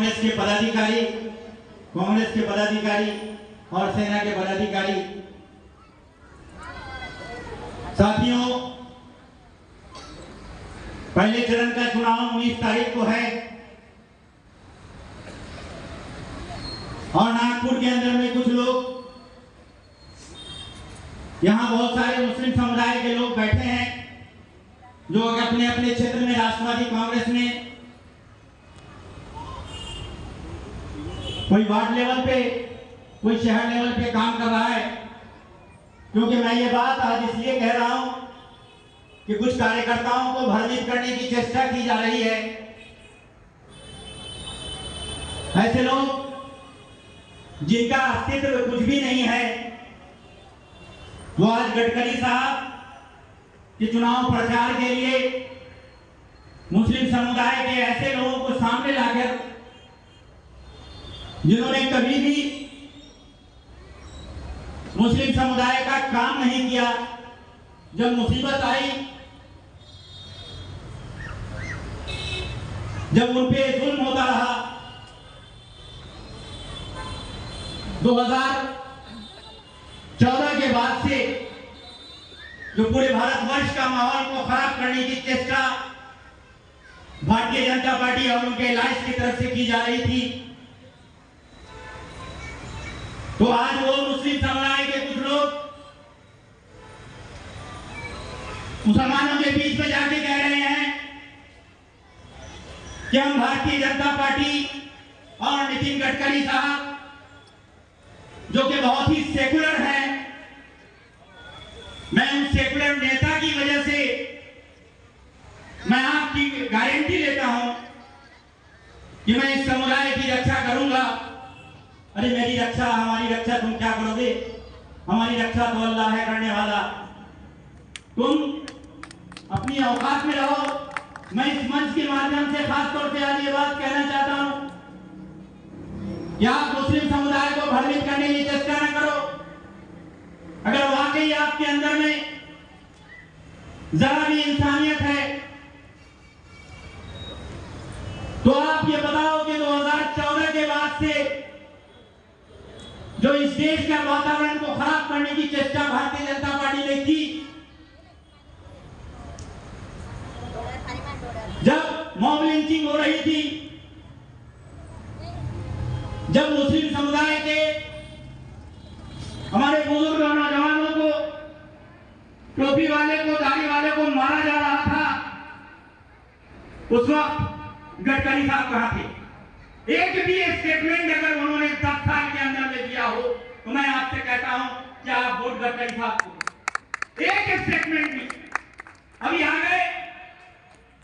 कांग्रेस के पदाधिकारी और सेना के पदाधिकारी, साथियों, पहले चरण का चुनाव 19 तारीख को है और नागपुर के अंदर में कुछ लोग, यहाँ बहुत सारे मुस्लिम समुदाय के लोग बैठे हैं जो अपने अपने क्षेत्र में राष्ट्रवादी कांग्रेस में कोई वार्ड लेवल पे, कोई शहर लेवल पे काम कर रहा है। क्योंकि मैं ये बात आज इसलिए कह रहा हूं कि कुछ कार्यकर्ताओं को भ्रमित करने की चेष्टा की जा रही है। ऐसे लोग जिनका अस्तित्व कुछ भी नहीं है, वो आज गडकरी साहब के चुनाव प्रचार के लिए मुस्लिम समुदाय के ऐसे लोगों को सामने लाकर, जिन्होंने कभी भी मुस्लिम समुदाय का काम नहीं किया, जब मुसीबत आई, जब उन पे जुल्म होता रहा, 2014 के बाद से जो पूरे भारतवर्ष का माहौल को खराब करने की चेष्टा भारतीय जनता पार्टी और उनके अलायंस की तरफ से की जा रही थी, तो आज वो मुस्लिम समुदाय के कुछ लोग मुसलमानों के बीच में जाके कह रहे हैं कि हम भारतीय जनता पार्टी और नितिन गडकरी साहब, जो कि बहुत ही सेकुलर हैं, मैं उन सेकुलर नेता की वजह से मैं आपकी गारंटी लेता हूं कि मैं इस समुदाय की रक्षा करूंगा। अरे मेरी रक्षा, हमारी रक्षा तुम क्या करोगे? हमारी रक्षा तो अल्लाह है करने वाला। तुम अपनी औकात में रहो। मैं इस मंच के माध्यम से खास तौर से आज ये बात कहना चाहता हूं कि आप मुस्लिम समुदाय को भ्रमित करने की चेष्टा न करो। अगर वाकई आपके अंदर में जरा भी इंसानियत है तो आप ये बताओ कि 2014 के बाद से जो इस देश का वातावरण को खराब करने की चेष्टा भारतीय जनता पार्टी ने की, जब मॉब लिंचिंग हो रही थी, जब मुस्लिम समुदाय के हमारे बुजुर्ग और नौजवानों को, टोपी वाले को, दाढ़ी वाले को मारा जा रहा था, उस वक्त गडकरी साहब कहां थे? एक भी स्टेटमेंट अगर उन्होंने 10 साल के अंदर में दिया हो तो मैं आपसे कहता हूं कि आप वोट गडकरी साहब को। एक स्टेटमेंट भी। अभी आ गए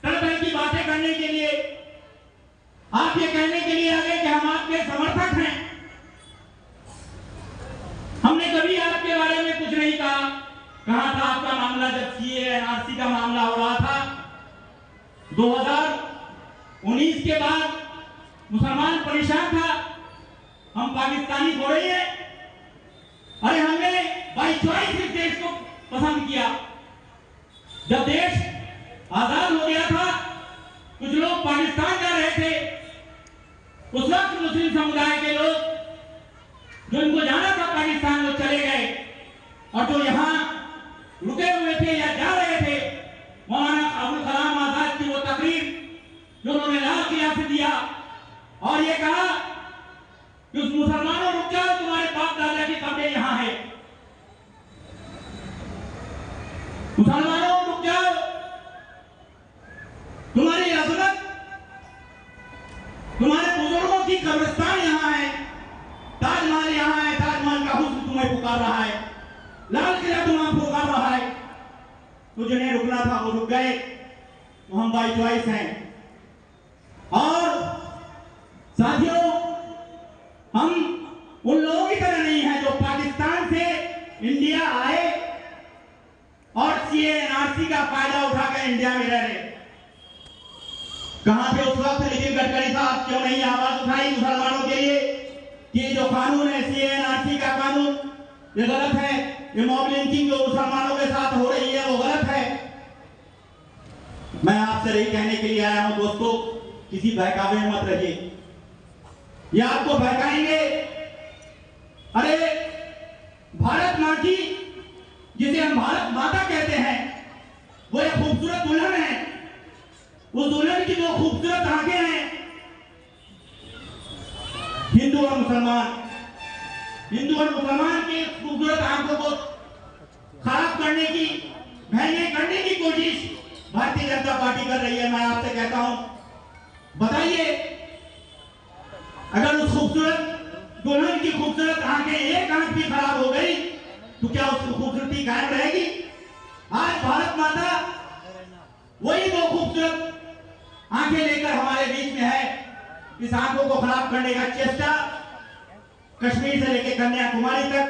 तरह तरह की बातें करने के लिए, आप ये कहने के लिए आ गए कि हम आपके समर्थक हैं। हमने कभी आपके बारे में कुछ नहीं कहा। कहा था आपका मामला जब CAA-NRC का मामला हो रहा था 2019 के बाद, मुसलमान परेशान था, हम पाकिस्तानी थोड़े ही हैं। अरे हमने बाई चॉइस इस देश को पसंद किया। जब देश आजाद हो गया था, कुछ लोग पाकिस्तान जा रहे थे, उस वक्त मुस्लिम समुदाय के लोग जो इनको जाना था पाकिस्तान, वो चले गए, और जो यहाँ रुके हुए थे या जा रहे थे, मौलाना अबुल कलाम आजाद की वो तकरीर जो उन्होंने लाल किला से दिया और ये कहा कि उस मुसलमानों रुक जाओ, तुम्हारे बाप दादा की कब्रें यहां है। मुसलमानों रुक जाओ, तुम्हारी अजमत, तुम्हारे बुजुर्गों की कब्रिस्तान यहां है, ताजमहल यहां है, ताजमहल का हुस्न तुम्हें पुकार रहा है, लाल किला तुम्हें पुकार रहा है। तो जिन्हें रुकना था वो रुक गए, तो हम बाई चॉइस हैं। और साथियों, हम उन लोगों की तरह नहीं है जो पाकिस्तान से इंडिया आए और CAA-NRC का फायदा उठाकर इंडिया में रह रहे। कहां थे उस वक्त नितिन गडकरी साहब? क्यों नहीं आवाज उठाई मुसलमानों के लिए कि जो कानून है CAA-NRC का कानून, ये गलत है, ये मॉब लिंचिंग जो मुसलमानों के साथ हो रही है वो गलत है। मैं आपसे यही कहने के लिए आया हूं दोस्तों, किसी बहकावे में मत रहिए। ये आपको बहकाएंगे। अरे भारत माँ की, जिसे हम भारत माता कहते हैं, वो एक खूबसूरत दुल्हन है। उस दुल्हन की जो खूबसूरत आंखें हैं, हिंदू और मुसलमान की खूबसूरत आंखों को खराब करने की, महंगे करने की कोशिश भारतीय जनता पार्टी कर रही है। मैं आपसे कहता हूं, बताइए, अगर उस खूबसूरत दुल्हन की खूबसूरत आंखें, एक आंख भी खराब हो गई तो क्या उसकी खूबसूरती कायम रहेगी? आज भारत माता वही दो खूबसूरत आंखें लेकर हमारे बीच में है। इस आंखों को खराब करने का चेष्टा कश्मीर से लेकर कन्याकुमारी तक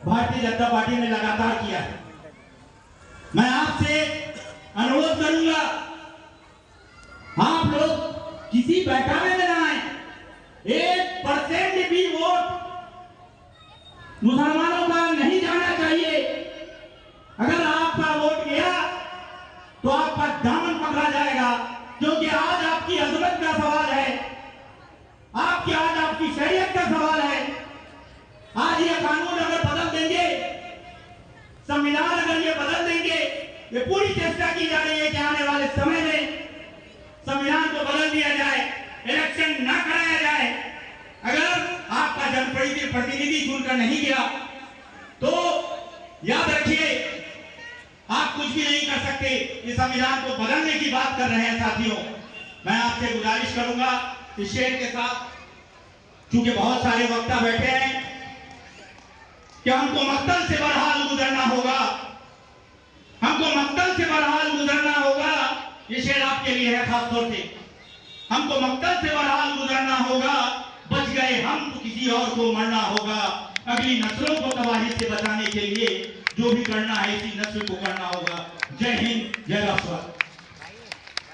भारतीय जनता पार्टी ने लगातार किया है। मैं आपसे अनुरोध करूंगा, आप लोग किसी बहकावे में ना आए। 1% भी वोट मुसलमानों का नहीं जाना चाहिए। अगर आपका वोट गया तो आपका दामन पकड़ा जाएगा, क्योंकि आज आपकी अजमत का सवाल है, आज आपकी शरीयत का सवाल है। आज ये कानून अगर बदल देंगे, संविधान अगर ये बदल देंगे, ये पूरी चेष्टा की जा रही है कि आने वाले समय में संविधान को बदल दिया जाए, इलेक्शन ना कराया जाए। अगर आपका जनप्रतिनिधि चुनकर नहीं गया तो याद रखिए, आप कुछ भी नहीं कर सकते। इस संविधान को बदलने की बात कर रहे हैं साथियों। मैं आपसे गुजारिश करूंगा इस शेर के साथ, क्योंकि बहुत सारे वक्ता बैठे हैं, कि हमको मक्तल से बहरहाल गुजरना होगा, हमको मक्तल से बहरहाल गुजरना होगा। ये शेर आपके लिए है खास तौर से। हमको मक्तल से बहरहाल गुजरना होगा, बच गए हम तो किसी और को मरना होगा। अगली नस्लों को तबाही से बचाने के लिए जो भी करना है इसी नस्ल को करना होगा। जय हिंद, जय राष्ट्र।